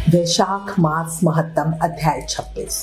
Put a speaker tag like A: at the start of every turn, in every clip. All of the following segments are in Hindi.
A: वैशाख मास महत्तम अध्याय 26।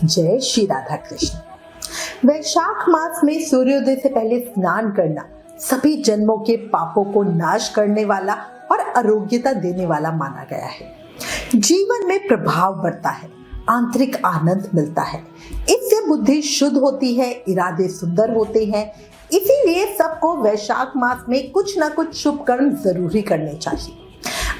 A: जय श्री राधा कृष्ण। वैशाख मास में सूर्योदय से पहले स्नान करना सभी जन्मों के पापों को नाश करने वाला और आरोग्यता देने वाला माना गया है। जीवन में प्रभाव बढ़ता है, आंतरिक आनंद मिलता है, इससे बुद्धि शुद्ध होती है, इरादे सुंदर होते हैं। इसीलिए सबको वैशाख मास में कुछ ना कुछ शुभ कर्म जरूरी करने चाहिए।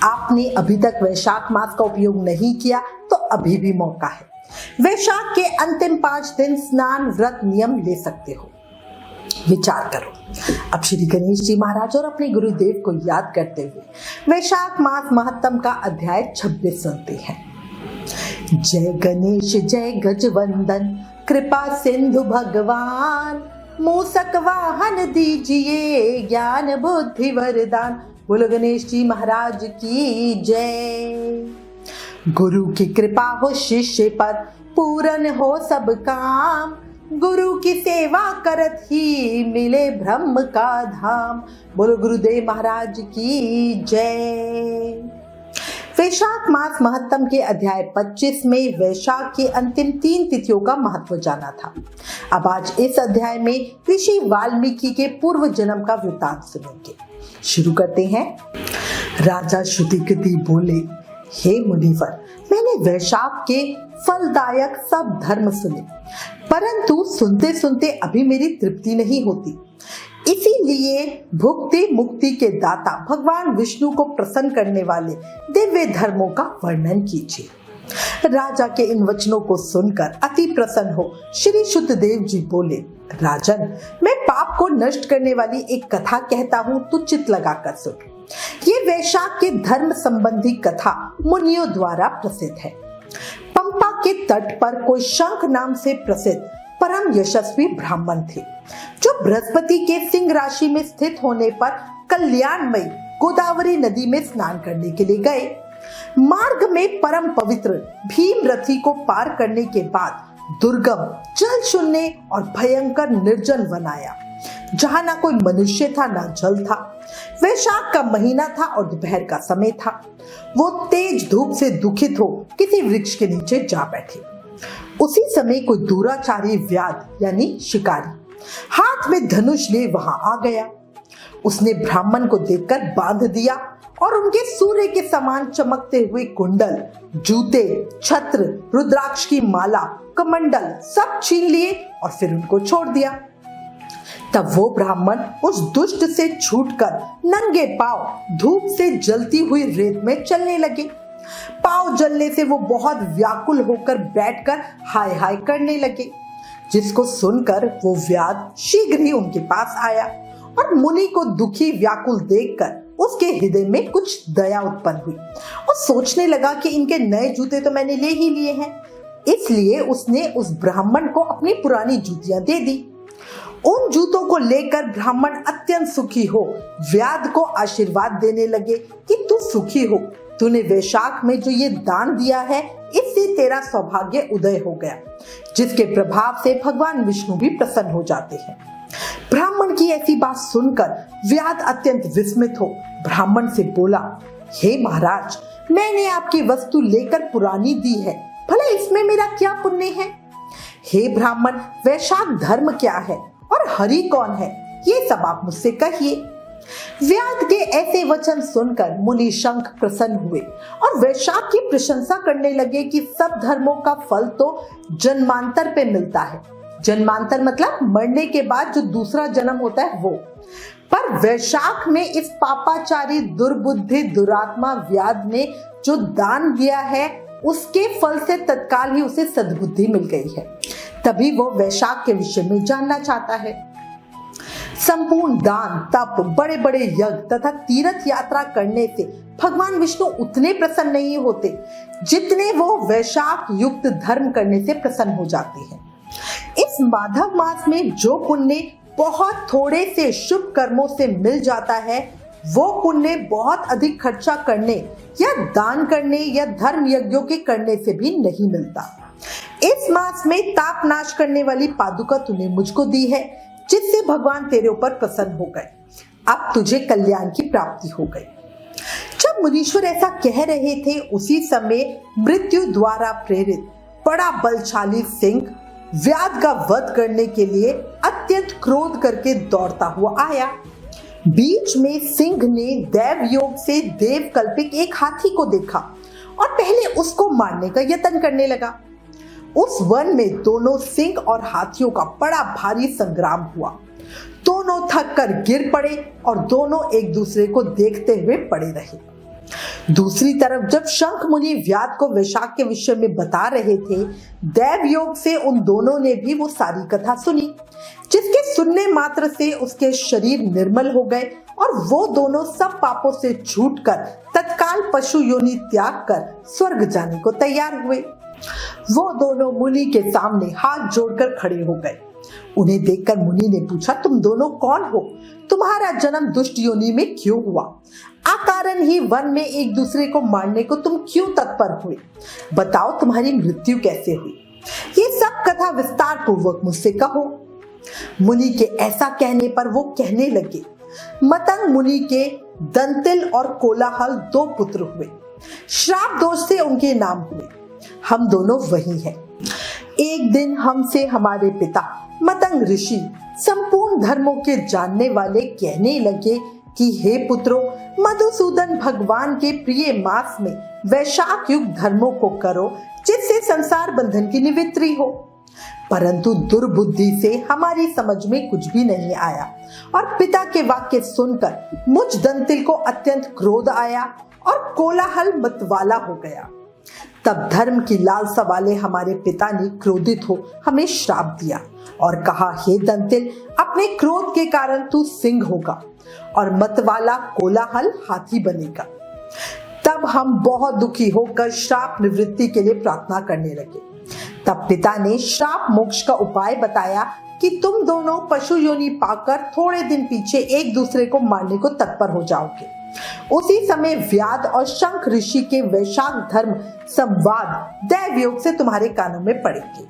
A: आपने अभी तक वैशाख मास का उपयोग नहीं किया तो अभी भी मौका है। वैशाख के अंतिम 5 दिन स्नान व्रत नियम ले सकते हो। विचार करो। अब श्री गणेश जी महाराज और अपने गुरुदेव को याद करते हुए वैशाख मास महत्तम का अध्याय 26 सुनते हैं। जय गणेश जय गजवंदन, कृपा सिंधु भगवान, मूसक वाहन दीजिए, ज्ञान बुद्धि वरदान। बोलो गणेश जी महाराज की जय। गुरु की कृपा हो शिष्य पर, पूर्ण हो सब काम, गुरु की सेवा करत ही मिले ब्रह्म का धाम। बोलो गुरुदेव महाराज की जय। वैशाख मास महत्तम के अध्याय 25 में वैशाख की अंतिम 3 तिथियों का महत्व जाना था। अब आज इस अध्याय में ऋषि वाल्मीकि के पूर्व जन्म का वृतांत सुनेंगे। शुरू करते हैं। राजा श्रुतिकृति बोले, हे मुनिवर, मैंने वैशाख के फलदायक सब धर्म सुने, परंतु सुनते सुनते अभी मेरी तृप्ति नहीं होती। इसीलिए भुक्ति मुक्ति के दाता भगवान विष्णु को प्रसन्न करने वाले दिव्य धर्मों का वर्णन कीजिए। राजा के इन वचनों को सुनकर अति प्रसन्न हो श्री शुद्धदेव जी बोले, राजन, मैं पाप को नष्ट करने वाली एक कथा कहता हूँ, तू चित्त लगाकर सुन। ये वैशाख के धर्म संबंधी कथा मुनियों द्वारा प्रसिद्ध है। पंपा के तट पर कोई शंख नाम से प्रसिद्ध परम यशस्वी ब्राह्मण थे, जो बृहस्पति के सिंह राशि में स्थित होने पर कल्याणमयी गोदावरी नदी में स्नान करने के लिए गए। मार्ग में परम पवित्र भीमरथी को पार करने के बाद दुर्गम, जल शून्य और भयंकर निर्जन वन आया, जहाँ ना कोई मनुष्य था ना जल था। वैशाख का महीना था और दोपहर का समय था। वो तेज धूप से दुखित हो किसी वृक्ष के नीचे जा बैठे। उसी समय कोई दुराचारी व्याध यानी शिकारी हाथ में धनुष लिए वहां आ गया। उसने ब्राह्मण को देखकर बांध दिया और उनके सूर्य के समान चमकते हुए कुंडल, जूते, छत्र, रुद्राक्ष की माला, कमंडल सब छीन लिए और फिर उनको छोड़ दिया। तब वो ब्राह्मण उस दुष्ट से छूटकर नंगे पांव धूप से जलती हुई रेत में चलने लगे। पांव जलने से वो बहुत व्याकुल होकर बैठकर हाय हाय करने लगे, जिसको सुनकर वो व्याध शीघ्र ही उनके पास आया और मुनि को दुखी व्याकुल देखकर उसके हृदय में कुछ दया उत्पन्न हुई और सोचने लगा कि इनके नए जूते तो मैंने ले ही लिए हैं। इसलिए उसने उस ब्राह्मण को अपनी पुरानी जूतियां दे दी। उन जूतों को लेकर ब्राह्मण अत्यंत सुखी हो व्याध को आशीर्वाद देने लगे कि तू सुखी हो, तूने वैशाख में जो ये दान दिया है इससे तेरा सौभाग्य उदय हो गया, जिसके प्रभाव से भगवान विष्णु भी प्रसन्न हो जाते हैं। ब्राह्मण की ऐसी बात सुनकर व्याध अत्यंत विस्मित हो ब्राह्मण से बोला, हे महाराज, मैंने आपकी वस्तु लेकर पुरानी दी है, भला इसमें मेरा क्या पुण्य है? हे ब्राह्मण, वैशाख धर्म क्या है और हरि कौन है, ये सब आप मुझसे कहिए। व्याध के ऐसे वचन सुनकर मुनि शंख प्रसन्न हुए और वैशाख की प्रशंसा करने लगे कि सब धर्मों का फल तो जन्मांतर पे मिलता है। जन्मांतर मतलब मरने के बाद जो दूसरा जन्म होता है वो। पर वैशाख में इस पापाचारी दुर्बुद्धि दुरात्मा व्याध ने जो दान दिया है उसके फल से तत्काल ही उसे सद्बुद्धि मिल गई है। तभी वो वैशाख के विषय में जानना चाहता है। संपूर्ण दान, तप, बड़े बड़े यज्ञ तथा तीर्थ यात्रा करने से भगवान विष्णु उतने प्रसन्न नहीं होते जितने वो वैशाख युक्त धर्म करने से प्रसन्न हो जाते हैं। इस माधव मास में जो पुण्य बहुत थोड़े से शुभ कर्मों से मिल जाता है, वो पुण्य बहुत अधिक खर्चा करने या दान करने या धर्म यज्ञों के करने से भी नहीं मिलता। इस मास में ताप नाश करने वाली पादुका तूने मुझको दी है, जिससे भगवान तेरे ऊपर प्रसन्न हो गए। अब तुझे कल्याण की प्राप्ति हो गई। जब मुनीश्वर ऐसा कह रहे थे उसी समय मृत्यु द्वारा प्रेरित बड़ा बलशाली सिंह व्याध का वध करने के लिए अत्यंत क्रोध करके दौड़ता हुआ आया। बीच में सिंह ने दैव योग से देव कल्पित एक हाथी को देखा और पहले उसको मारने का यत्न करने लगा। उस वन में दोनों सिंह और हाथियों का बड़ा भारी संग्राम हुआ। दोनों थक कर गिर पड़े और दोनों एक दूसरे को देखते हुए पड़े रहे। दूसरी तरफ जब शंख मुनि व्याध को वैशाख के विषय में बता रहे थे, दैव योग से उन दोनों ने भी वो सारी कथा सुनी, जिसके सुनने मात्र से उसके शरीर निर्मल हो गए और वो दोनों सब पापों से छूटकर तत्काल पशु योनि त्याग कर स्वर्ग जाने को तैयार हुए। वो दोनों मुनि के सामने हाथ जोड़कर खड़े हो गए। उन्हें देखकर मुनि ने पूछा, तुम दोनों कौन हो? तुम्हारा जन्म दुष्ट योनि में क्यों हुआ? अकारण ही वन में एक दूसरे को मारने को तुम क्यों तत्पर हुए? बताओ तुम्हारी मृत्यु कैसे हुई? ये सब कथा विस्तार पूर्वक मुझसे कहो। मुनि के ऐसा कहने पर वो कहने लगे, मतंग मुनि के दंतिल और कोलाहल दो पुत्र हुए। श्राप दोष से उनके नाम हुए। हम दोनों वही हैं। एक दिन हमसे हमारे पिता मतंग ऋषि संपूर्ण धर्मों के जानने वाले कहने लगे कि हे पुत्रों, मधुसूदन भगवान के प्रिय मास में वैशाख युग धर्मों को करो, जिससे संसार बंधन की निवृत्ति हो। परंतु दुर्बुद्धि से हमारी समझ में कुछ भी नहीं आया और पिता के वाक्य सुनकर मुझ दंतिल को अत्यंत क्रोध आया और कोलाहल मतवाला हो गया। तब धर्म की लालसा वाले हमारे पिता ने क्रोधित हो हमें श्राप दिया और कहा, हे दंतिल, अपने क्रोध के कारण तू सिंह होगा और मतवाला कोलाहल हाथी बनेगा। तब हम बहुत दुखी होकर श्राप निवृत्ति के लिए प्रार्थना करने लगे। तब पिता ने श्राप मोक्ष का उपाय बताया कि तुम दोनों पशु योनि पाकर थोड़े दिन पीछे एक दूसरे को मारने को तत्पर हो जाओगे। उसी समय व्याध और शंख ऋषि के वैशाख धर्म संवाद दैव योग से तुम्हारे कानों में पड़ेंगे।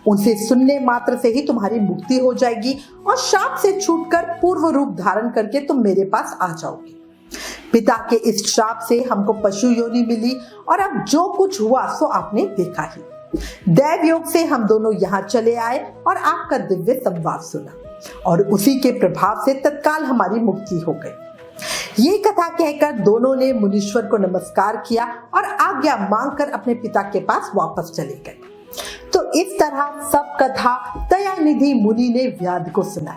A: उनसे सुनने मात्र से ही तुम्हारी मुक्ति हो जाएगी और शाप से छूटकर पूर्व रूप धारण करके तुम मेरे पास आ जाओगे। पिता के इस श्राप से हमको पशु योनि मिली और अब जो कुछ हुआ सो आपने देखा ही। दैव योग से हम दोनों यहाँ चले आए और आपका दिव्य संवाद सुना और उसी के प्रभाव से तत्काल हमारी मुक्ति हो गई। ये कथा कहकर दोनों ने मुनीश्वर को नमस्कार किया और आज्ञा मांगकर अपने पिता के पास वापस चले गए। तो इस तरह सब कथा दयानिधि मुनि ने व्याध को सुनाई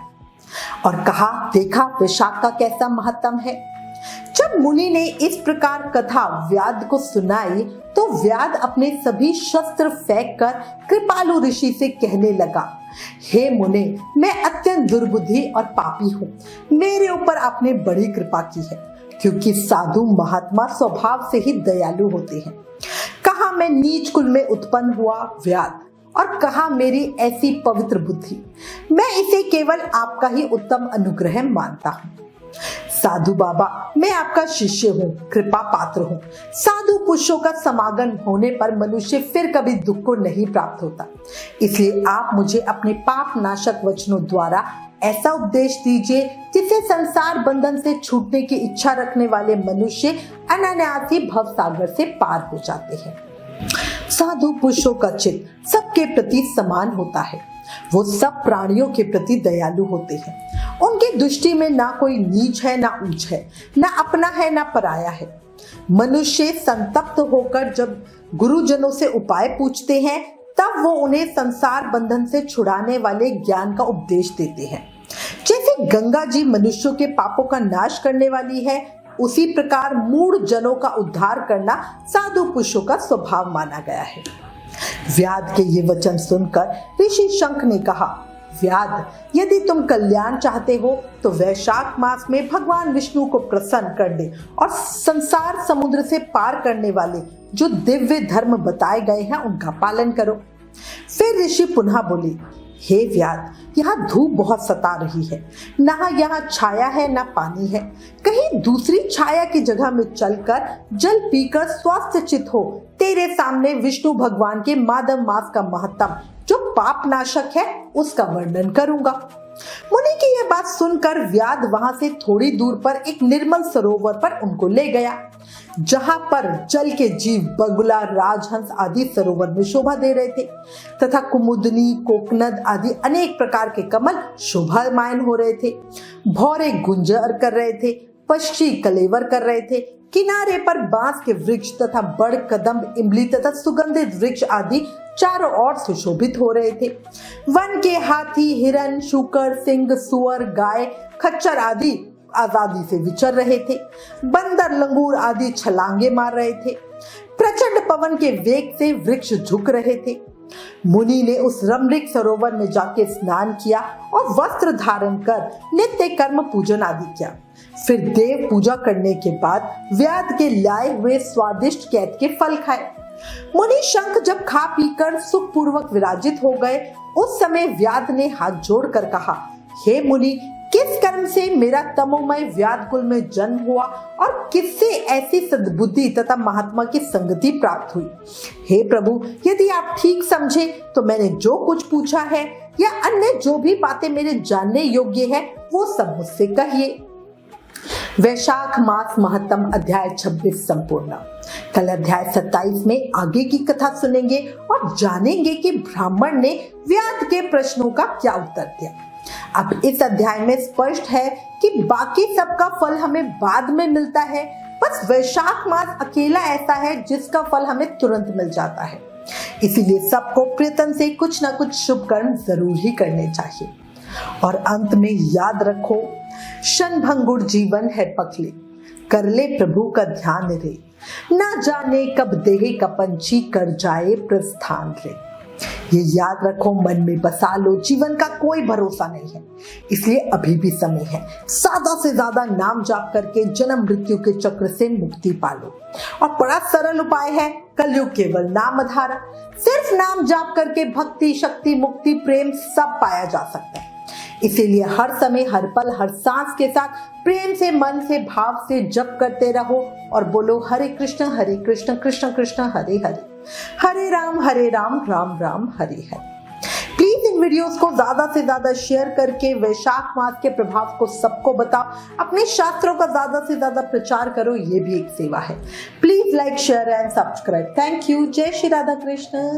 A: और कहा, देखा वैशाख का कैसा महत्व है। जब मुनि ने इस प्रकार कथा व्याध को सुनाई तो व्याध अपने सभी शस्त्र फेंक कर कृपालु ऋषि से कहने लगा, हे मुने, मैं अत्यंत दुर्बुद्धि और पापी हूँ। मेरे ऊपर आपने बड़ी कृपा की है, क्योंकि साधु महात्मा स्वभाव से ही दयालु होते हैं। कहा मैं नीच कुल में उत्पन्न हुआ व्याध और कहा मेरी ऐसी पवित्र बुद्धि। मैं इसे केवल आपका ही उत्तम अनुग्रह मानता हूँ। साधु बाबा, मैं आपका शिष्य हूँ, कृपा पात्र हूँ। साधु पुरुषों का समागम होने पर मनुष्य फिर कभी दुख को नहीं प्राप्त होता। इसलिए आप मुझे अपने पाप नाशक वचनों द्वारा ऐसा उपदेश दीजिए जिससे संसार बंधन से छूटने की इच्छा रखने वाले मनुष्य अनायास ही भव सागर से पार हो जाते हैं। साधु पुरुषों का चित्त सबके प्रति समान होता है। वो सब प्राणियों के प्रति दयालु होते हैं। उनकी दृष्टि में ना कोई नीच है ना ऊंच है, ना अपना है ना पराया है। मनुष्य संतप्त होकर जब गुरुजनों से उपाय पूछते हैं तब वो उन्हें संसार बंधन से छुड़ाने वाले ज्ञान का उपदेश देते हैं। जैसे गंगा जी मनुष्यों के पापों का नाश करने वाली है, उसी प्रकार मूढ़ जनों का उद्धार करना साधु पुरुषों का स्वभाव माना गया है। व्याध के ये वचन सुनकर ऋषि शंख ने कहा, व्याध, यदि तुम कल्याण चाहते हो तो वैशाख मास में भगवान विष्णु को प्रसन्न करने और संसार समुद्र से पार करने वाले जो दिव्य धर्म बताए गए हैं उनका पालन करो। फिर ऋषि पुनः बोले, हे व्याध, यहाँ धूप बहुत सता रही है, ना यहाँ छाया है ना पानी है। कहीं दूसरी छाया की जगह में चलकर जल पीकर स्वस्थ चित्त हो तेरे सामने विष्णु भगवान के माधव मास का महत्तम जो पाप नाशक है उसका वर्णन करूंगा। मुनि की यह बात सुनकर व्याध वहां से थोड़ी दूर पर एक निर्मल सरोवर पर उनको ले गया, जहां पर जल के जीव बगुला, राजहंस आदि सरोवर में शोभा दे रहे थे तथा कुमुदनी, कोकनद आदि अनेक प्रकार के कमल शोभायमान हो रहे थे। भौरे गुंजर कर रहे थे, पक्षी कलेवर कर रहे थे। किनारे पर बांस के वृक्ष तथा बड़, कदम्ब, इमली तथा सुगंधित वृक्ष आदि चारों ओर सुशोभित हो रहे थे। वन के हाथी, हिरन, शूकर, सिंह, सुअर, गाय, खच्चर आदि आजादी से विचर रहे थे। बंदर, लंगूर आदि छलांगे मार रहे थे। प्रचंड पवन के वेग से वृक्ष झुक रहे थे। मुनि ने उस रमणीक सरोवर में जाके स्नान किया और वस्त्र धारण कर नित्य कर्म पूजन आदि किया। फिर देव पूजा करने के बाद व्याध के लाए हुए स्वादिष्ट कैद के फल खाए। मुनि शंख जब खा पीकर सुखपूर्वक विराजित हो गए, उस समय व्याध ने हाथ जोड़कर कहा, हे मुनि, किस कर्म से मेरा तमोमय व्याध कुल में जन्म हुआ और किससे ऐसी सद्बुद्धि तथा महात्मा की संगति प्राप्त हुई? हे प्रभु, यदि आप ठीक समझे तो मैंने जो कुछ पूछा है या अन्य जो भी बातें मेरे जानने योग्य है वो सब मुझसे कहिए। वैशाख मास महत्तम अध्याय 26 संपूर्ण। कल अध्याय 27 में आगे की कथा सुनेंगे और जानेंगे कि ब्राह्मण ने व्याध के प्रश्नों का क्या उत्तर दिया। अब इस अध्याय में स्पष्ट है कि बाकी सबका फल हमें बाद में मिलता है, बस वैशाख मास अकेला ऐसा है जिसका फल हमें तुरंत मिल जाता है। इसीलिए सबको प्रयत्न से कुछ न कुछ शुभ कर्म जरूर ही करने चाहिए। और अंत में याद रखो, क्षणभंगुर जीवन है पखले, कर ले प्रभु का ध्यान रे, ना जाने कब देह का पंछी कर जाए प्रस्थान रे। ये याद रखो, मन में बसा लो, जीवन का कोई भरोसा नहीं है, इसलिए अभी भी समय है। ज्यादा से ज्यादा नाम जाप करके जन्म मृत्यु के चक्र से मुक्ति पालो। और बड़ा सरल उपाय है, कलयुग केवल नाम आधार। सिर्फ नाम जाप करके भक्ति, शक्ति, मुक्ति, प्रेम सब पाया जा सकता है। इसीलिए हर समय, हर पल, हर सांस के साथ प्रेम से, मन से, भाव से जप करते रहो और बोलो हरे कृष्ण कृष्ण कृष्ण हरे हरे, हरे Ram Ram Ram Hare Hare. Please in videos को ज्यादा से ज्यादा शेयर करके वैशाख मास के प्रभाव को सबको बताओ। अपने शास्त्रों का ज्यादा से ज्यादा प्रचार करो, ये भी एक सेवा है। Please like, share and subscribe. Thank you. जय श्री राधा कृष्ण।